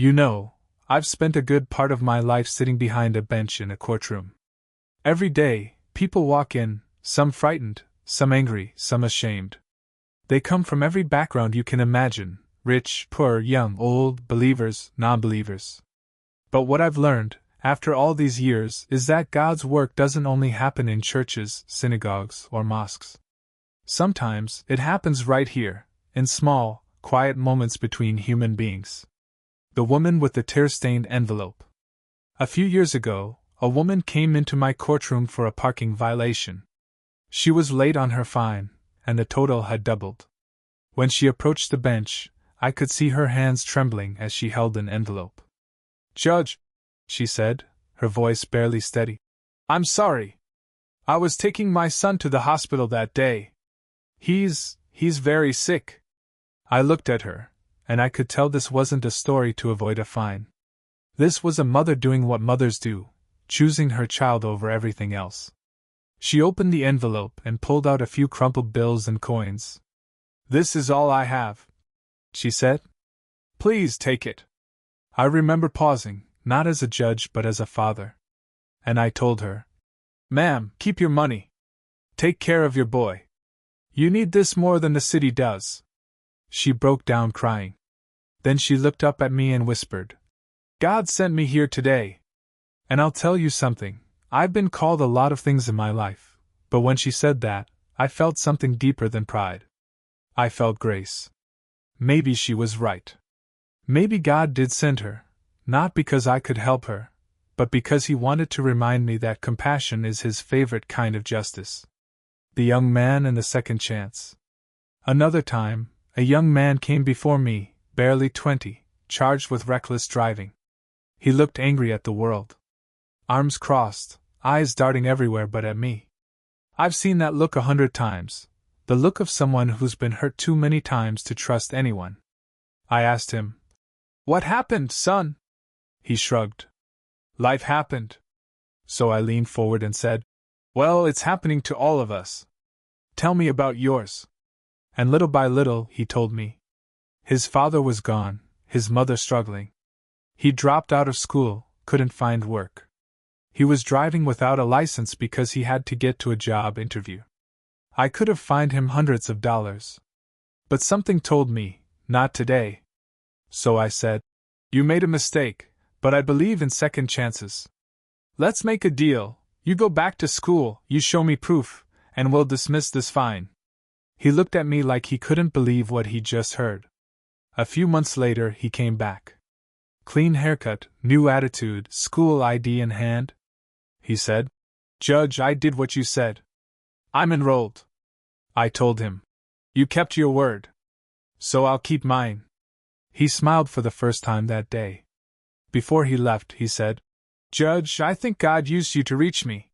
You know, I've spent a good part of my life sitting behind a bench in a courtroom. Every day, people walk in, some frightened, some angry, some ashamed. They come from every background you can imagine, rich, poor, young, old, believers, non-believers. But what I've learned, after all these years, is that God's work doesn't only happen in churches, synagogues, or mosques. Sometimes, it happens right here, in small, quiet moments between human beings. The woman with the tear-stained envelope. A few years ago, a woman came into my courtroom for a parking violation. She was late on her fine, and the total had doubled. When she approached the bench, I could see her hands trembling as she held an envelope. "Judge," she said, her voice barely steady, "I'm sorry. I was taking my son to the hospital that day. He's very sick." I looked at her, and I could tell this wasn't a story to avoid a fine. This was a mother doing what mothers do, choosing her child over everything else. She opened the envelope and pulled out a few crumpled bills and coins. "This is all I have," she said. "Please take it." I remember pausing, not as a judge but as a father. And I told her, "Ma'am, keep your money. Take care of your boy. You need this more than the city does." She broke down crying. Then she looked up at me and whispered, "God sent me here today. And I'll tell you something, I've been called a lot of things in my life, but when she said that, I felt something deeper than pride. I felt grace. Maybe she was right. Maybe God did send her, not because I could help her, but because He wanted to remind me that compassion is His favorite kind of justice. The young man and the second chance. Another time, a young man came before me, barely 20, charged with reckless driving. He looked angry at the world. Arms crossed, eyes darting everywhere but at me. I've seen that look 100 times, the look of someone who's been hurt too many times to trust anyone. I asked him, "What happened, son?" He shrugged. "Life happened." So I leaned forward and said, "Well, it's happening to all of us. Tell me about yours." And little by little, he told me. His father was gone, his mother struggling. He dropped out of school, couldn't find work. He was driving without a license because he had to get to a job interview. I could have fined him hundreds of dollars. But something told me, not today. So I said, "You made a mistake, but I believe in second chances. Let's make a deal. You go back to school, you show me proof, and we'll dismiss this fine." He looked at me like he couldn't believe what he'd just heard. A few months later, he came back. Clean haircut, new attitude, school ID in hand. He said, "Judge, I did what you said. I'm enrolled." I told him, "You kept your word. So I'll keep mine." He smiled for the first time that day. Before he left, he said, "Judge, I think God used you to reach me."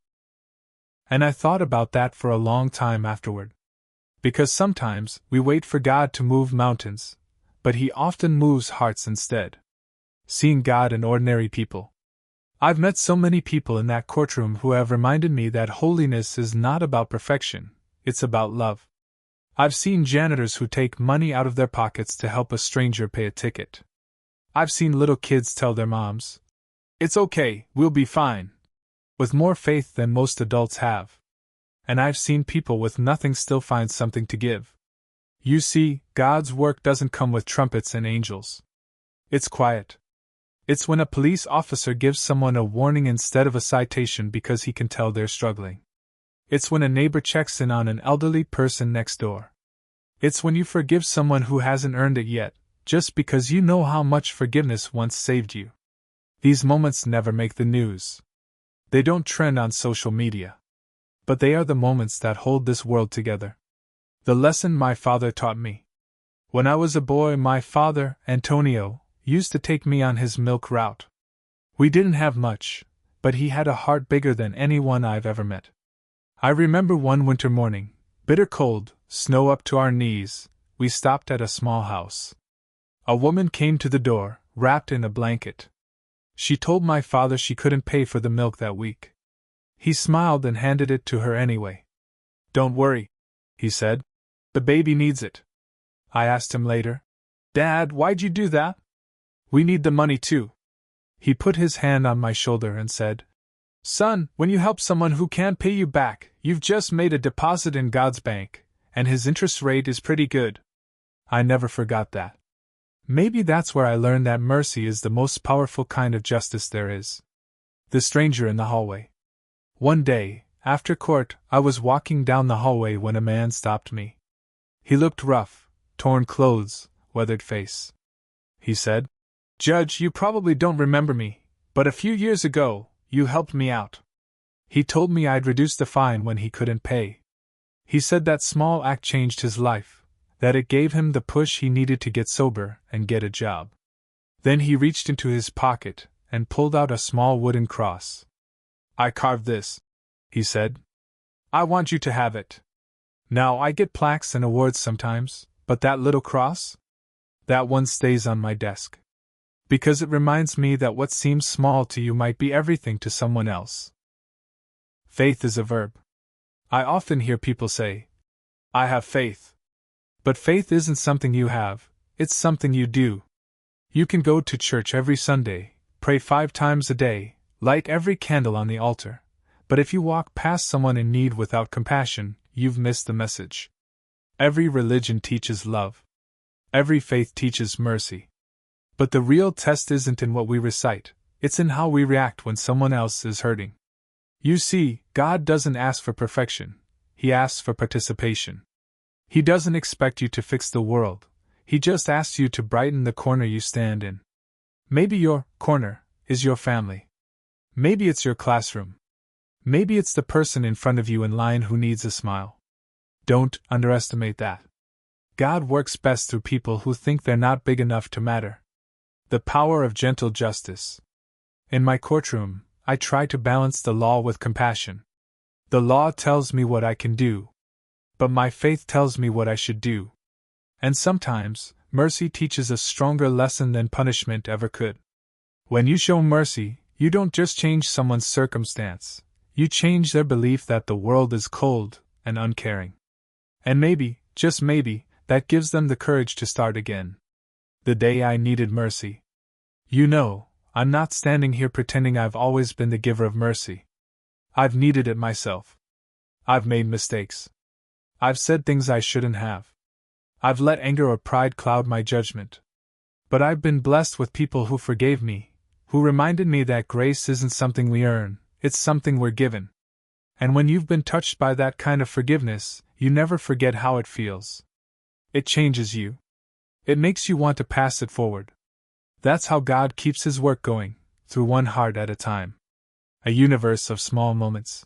And I thought about that for a long time afterward. Because sometimes we wait for God to move mountains, but He often moves hearts instead. Seeing God in ordinary people. I've met so many people in that courtroom who have reminded me that holiness is not about perfection, it's about love. I've seen janitors who take money out of their pockets to help a stranger pay a ticket. I've seen little kids tell their moms, "It's okay, we'll be fine," with more faith than most adults have. And I've seen people with nothing still find something to give. You see, God's work doesn't come with trumpets and angels. It's quiet. It's when a police officer gives someone a warning instead of a citation because he can tell they're struggling. It's when a neighbor checks in on an elderly person next door. It's when you forgive someone who hasn't earned it yet, just because you know how much forgiveness once saved you. These moments never make the news. They don't trend on social media. But they are the moments that hold this world together. The lesson my father taught me. When I was a boy, my father, Antonio, used to take me on his milk route. We didn't have much, but he had a heart bigger than anyone I've ever met. I remember one winter morning, bitter cold, snow up to our knees, we stopped at a small house. A woman came to the door, wrapped in a blanket. She told my father she couldn't pay for the milk that week. He smiled and handed it to her anyway. "Don't worry," he said. "The baby needs it." I asked him later, "Dad, why'd you do that?" We need the money too. He put his hand on my shoulder and said, Son, when you help someone who can't pay you back, you've just made a deposit in God's bank, and his interest rate is pretty good. I never forgot that. Maybe that's where I learned that mercy is the most powerful kind of justice there is. The stranger in the hallway. One day, after court, I was walking down the hallway when a man stopped me. He looked rough, torn clothes, weathered face. He said, Judge, you probably don't remember me, but a few years ago, you helped me out. He told me I'd reduce the fine when he couldn't pay. He said that small act changed his life, that it gave him the push he needed to get sober and get a job. Then he reached into his pocket and pulled out a small wooden cross. I carved this, he said. I want you to have it. Now I get plaques and awards sometimes, but that little cross? That one stays on my desk. Because it reminds me that what seems small to you might be everything to someone else. Faith is a verb. I often hear people say, I have faith. But faith isn't something you have, it's something you do. You can go to church every Sunday, pray 5 times a day, light every candle on the altar, but if you walk past someone in need without compassion, you've missed the message. Every religion teaches love. Every faith teaches mercy. But the real test isn't in what we recite, it's in how we react when someone else is hurting. You see, God doesn't ask for perfection, He asks for participation. He doesn't expect you to fix the world, He just asks you to brighten the corner you stand in. Maybe your corner is your family. Maybe it's your classroom. Maybe it's the person in front of you in line who needs a smile. Don't underestimate that. God works best through people who think they're not big enough to matter. The power of gentle justice. In my courtroom, I try to balance the law with compassion. The law tells me what I can do, but my faith tells me what I should do. And sometimes, mercy teaches a stronger lesson than punishment ever could. When you show mercy, you don't just change someone's circumstance, you change their belief that the world is cold and uncaring. And maybe, just maybe, that gives them the courage to start again. The day I needed mercy. You know, I'm not standing here pretending I've always been the giver of mercy. I've needed it myself. I've made mistakes. I've said things I shouldn't have. I've let anger or pride cloud my judgment. But I've been blessed with people who forgave me, who reminded me that grace isn't something we earn, it's something we're given. And when you've been touched by that kind of forgiveness, you never forget how it feels. It changes you. It makes you want to pass it forward. That's how God keeps His work going, through one heart at a time. A universe of small moments.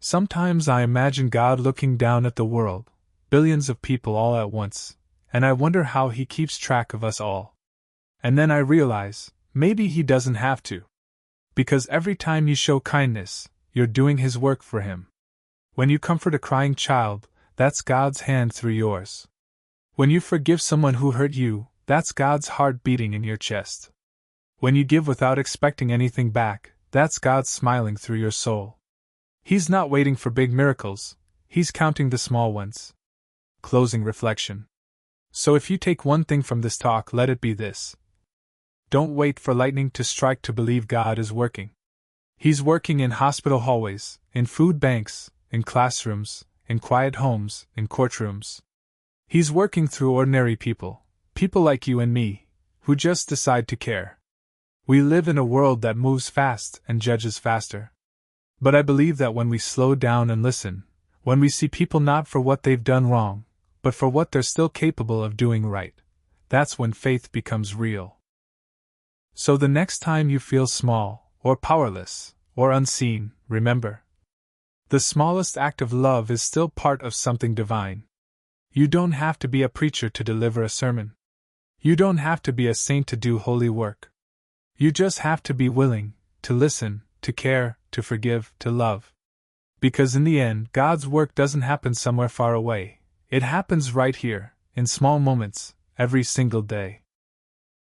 Sometimes I imagine God looking down at the world, billions of people all at once, and I wonder how He keeps track of us all. And then I realize, maybe He doesn't have to. Because every time you show kindness, you're doing His work for Him. When you comfort a crying child, that's God's hand through yours. When you forgive someone who hurt you, that's God's heart beating in your chest. When you give without expecting anything back, that's God smiling through your soul. He's not waiting for big miracles, He's counting the small ones. Closing reflection. So if you take one thing from this talk, let it be this. Don't wait for lightning to strike to believe God is working. He's working in hospital hallways, in food banks, in classrooms, in quiet homes, in courtrooms. He's working through ordinary people, people like you and me, who just decide to care. We live in a world that moves fast and judges faster. But I believe that when we slow down and listen, when we see people not for what they've done wrong, but for what they're still capable of doing right, that's when faith becomes real. So the next time you feel small, or powerless, or unseen, remember, the smallest act of love is still part of something divine. You don't have to be a preacher to deliver a sermon. You don't have to be a saint to do holy work. You just have to be willing to listen, to care, to forgive, to love. Because in the end, God's work doesn't happen somewhere far away. It happens right here, in small moments, every single day.